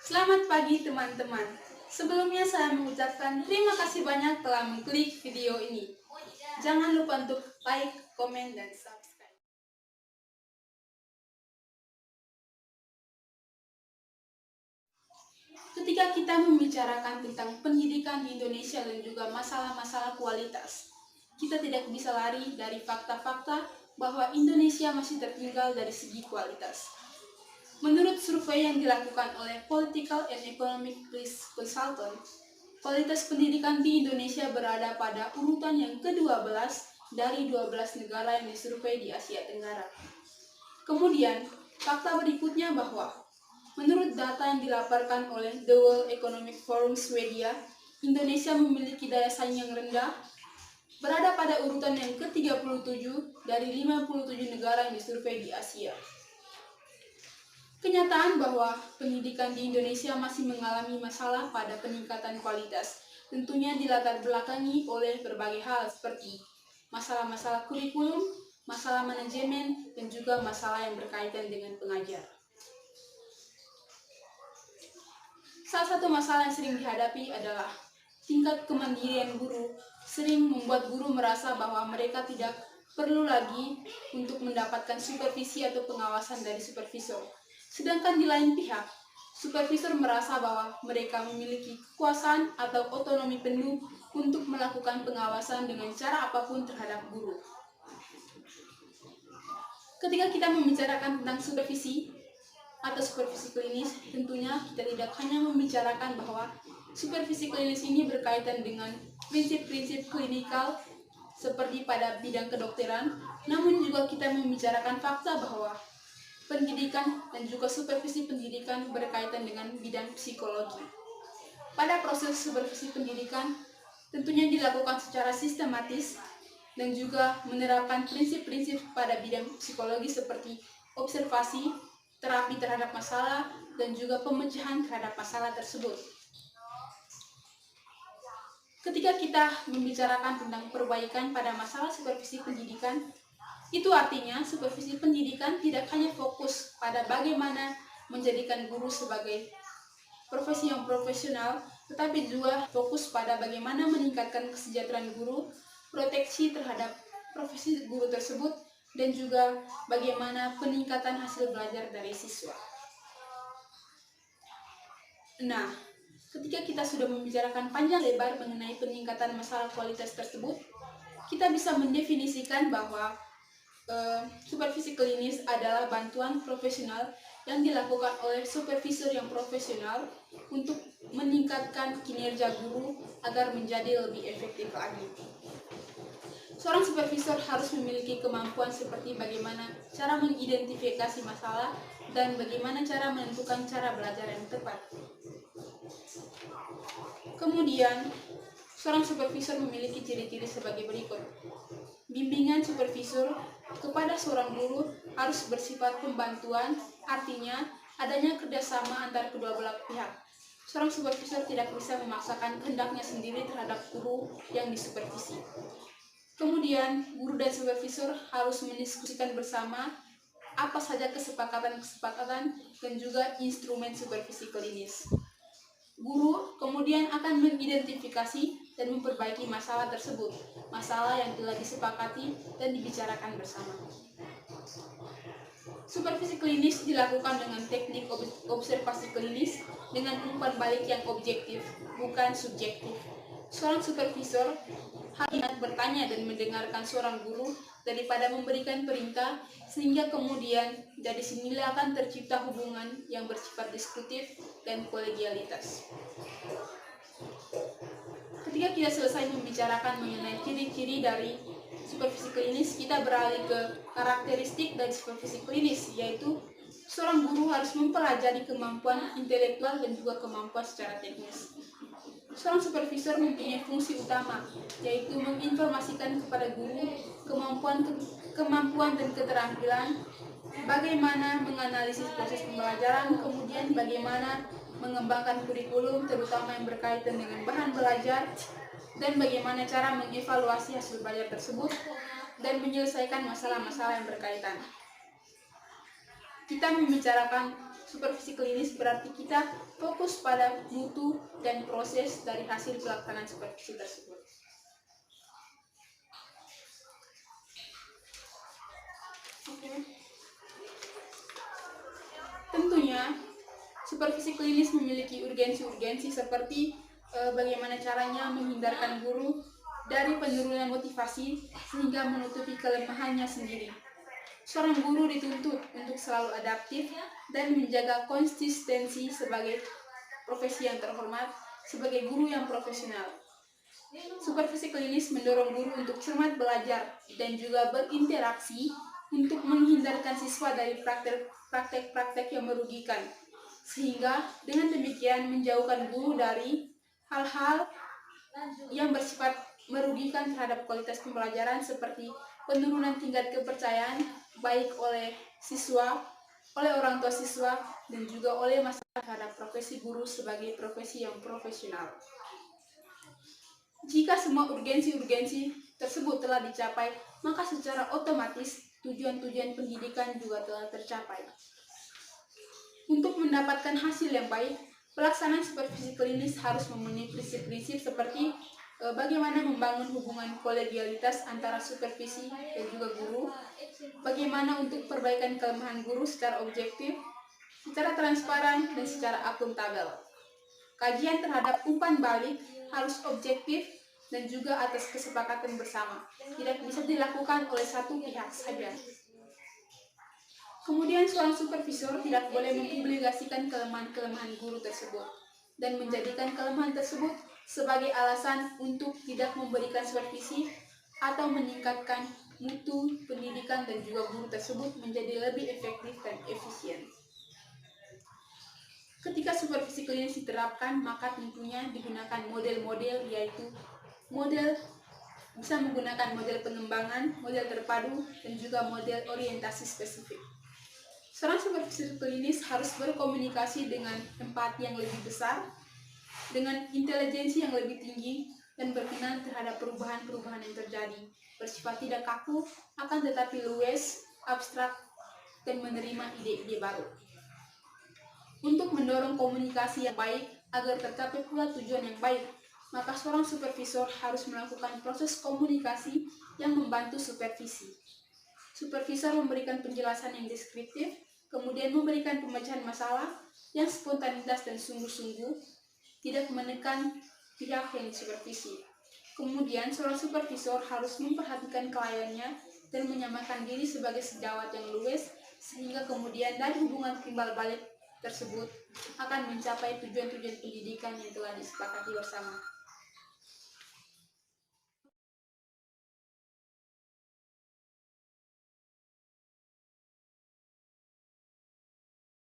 Selamat pagi teman-teman. Sebelumnya saya mengucapkan terima kasih banyak telah mengklik video ini. Jangan lupa untuk like, komen, dan subscribe. Ketika kita membicarakan tentang pendidikan di Indonesia dan juga masalah-masalah kualitas, kita tidak bisa lari dari fakta-fakta bahwa Indonesia masih tertinggal dari segi kualitas. Menurut survei yang dilakukan oleh Political and Economic Risk Consultant, kualitas pendidikan di Indonesia berada pada urutan yang ke-12 dari 12 negara yang disurvei di Asia Tenggara. Kemudian, fakta berikutnya bahwa menurut data yang dilaporkan oleh The World Economic Forum Swedia, Indonesia memiliki daya saing yang rendah, berada pada urutan yang ke-37 dari 57 negara yang disurvei di Asia. Kenyataan bahwa pendidikan di Indonesia masih mengalami masalah pada peningkatan kualitas tentunya dilatar belakangi oleh berbagai hal seperti masalah-masalah kurikulum, masalah manajemen, dan juga masalah yang berkaitan dengan pengajar. Salah satu masalah yang sering dihadapi adalah tingkat kemandirian guru sering membuat guru merasa bahwa mereka tidak perlu lagi untuk mendapatkan supervisi atau pengawasan dari supervisor. Sedangkan di lain pihak, supervisor merasa bahwa mereka memiliki kekuasaan atau otonomi penuh untuk melakukan pengawasan dengan cara apapun terhadap guru. Ketika kita membicarakan tentang supervisi atau supervisi klinis, tentunya kita tidak hanya membicarakan bahwa supervisi klinis ini berkaitan dengan prinsip-prinsip klinikal seperti pada bidang kedokteran, namun juga kita membicarakan fakta bahwa pendidikan dan juga supervisi pendidikan berkaitan dengan bidang psikologi. Pada proses supervisi pendidikan, tentunya dilakukan secara sistematis dan juga menerapkan prinsip-prinsip pada bidang psikologi seperti observasi, terapi terhadap masalah, dan juga pemecahan terhadap masalah tersebut. Ketika kita membicarakan tentang perbaikan pada masalah supervisi pendidikan, itu artinya supervisi pendidikan tidak hanya fokus pada bagaimana menjadikan guru sebagai profesi yang profesional, tetapi juga fokus pada bagaimana meningkatkan kesejahteraan guru, proteksi terhadap profesi guru tersebut, dan juga bagaimana peningkatan hasil belajar dari siswa. Nah, ketika kita sudah membicarakan panjang lebar mengenai peningkatan masalah kualitas tersebut, kita bisa mendefinisikan bahwa supervisi klinis adalah bantuan profesional yang dilakukan oleh supervisor yang profesional untuk meningkatkan kinerja guru agar menjadi lebih efektif lagi. Seorang supervisor harus memiliki kemampuan seperti bagaimana cara mengidentifikasi masalah dan bagaimana cara menentukan cara belajar yang tepat. Kemudian, seorang supervisor memiliki ciri-ciri sebagai berikut. Bimbingan supervisor kepada seorang guru harus bersifat pembantuan, artinya adanya kerjasama antar kedua belah pihak. Seorang supervisor tidak bisa memaksakan kehendaknya sendiri terhadap guru yang disupervisi. Kemudian, guru dan supervisor harus mendiskusikan bersama apa saja kesepakatan-kesepakatan dan juga instrumen supervisi klinis. Guru kemudian akan mengidentifikasi dan memperbaiki masalah tersebut, masalah yang telah disepakati dan dibicarakan bersama. Supervisi klinis dilakukan dengan teknik observasi klinis dengan umpan balik yang objektif, bukan subjektif. Seorang supervisor harus bertanya dan mendengarkan seorang guru daripada memberikan perintah, sehingga kemudian dari sinilah akan tercipta hubungan yang bersifat diskutif dan kolegialitas. Ketika kita selesai membicarakan mengenai ciri-ciri dari supervisi klinis, kita beralih ke karakteristik dari supervisi klinis, yaitu seorang guru harus mempelajari kemampuan intelektual dan juga kemampuan secara teknis. Seorang supervisor mempunyai fungsi utama, yaitu menginformasikan kepada guru kemampuan dan keterampilan, bagaimana menganalisis proses pembelajaran, kemudian bagaimana mengembangkan kurikulum terutama yang berkaitan dengan bahan belajar, dan bagaimana cara mengevaluasi hasil belajar tersebut dan menyelesaikan masalah-masalah yang berkaitan. Kita membicarakan Supervisi klinis berarti kita fokus pada mutu dan proses dari hasil pelaksanaan supervisi tersebut. Oke. Tentunya, supervisi klinis memiliki urgensi-urgensi seperti bagaimana caranya menghindarkan guru dari penurunan motivasi sehingga menutupi kelemahannya sendiri. Seorang guru dituntut untuk selalu adaptif dan menjaga konsistensi sebagai profesi yang terhormat, sebagai guru yang profesional. Supervisi klinis mendorong guru untuk cermat belajar dan juga berinteraksi untuk menghindarkan siswa dari praktek-praktek yang merugikan, sehingga dengan demikian menjauhkan guru dari hal-hal yang bersifat merugikan terhadap kualitas pembelajaran seperti penurunan tingkat kepercayaan baik oleh siswa, oleh orang tua siswa, dan juga oleh masyarakat terhadap profesi guru sebagai profesi yang profesional. Jika semua urgensi-urgensi tersebut telah dicapai, maka secara otomatis tujuan-tujuan pendidikan juga telah tercapai. Untuk mendapatkan hasil yang baik, pelaksanaan supervisi klinis harus memenuhi prinsip-prinsip seperti bagaimana membangun hubungan kolegialitas antara supervisi dan juga guru, bagaimana untuk perbaikan kelemahan guru secara objektif, secara transparan, dan secara akuntabel. Kajian terhadap umpan balik harus objektif dan juga atas kesepakatan bersama, tidak bisa dilakukan oleh satu pihak saja. Kemudian seorang supervisor tidak boleh mempublikasikan kelemahan-kelemahan guru tersebut dan menjadikan kelemahan tersebut sebagai alasan untuk tidak memberikan supervisi atau meningkatkan mutu pendidikan dan juga guru tersebut menjadi lebih efektif dan efisien. Ketika supervisi klinis diterapkan, maka tentunya digunakan model-model, yaitu bisa menggunakan model pengembangan, model terpadu, dan juga model orientasi spesifik. Seorang supervisor klinis harus berkomunikasi dengan empati yang lebih besar, dengan intelijensi yang lebih tinggi, dan berkenan terhadap perubahan-perubahan yang terjadi, bersifat tidak kaku, akan tetapi luwes, abstrak, dan menerima ide-ide baru. Untuk mendorong komunikasi yang baik agar tercapai pula tujuan yang baik, maka seorang supervisor harus melakukan proses komunikasi yang membantu supervisi. Supervisor memberikan penjelasan yang deskriptif, kemudian memberikan pemecahan masalah yang spontanitas dan sungguh-sungguh, tidak menekan pihak yang disupervisi. Kemudian seorang supervisor harus memperhatikan kliennya dan menyamakan diri sebagai sejawat yang luwes, sehingga kemudian dari hubungan timbal balik tersebut akan mencapai tujuan-tujuan pendidikan yang telah disepakati bersama.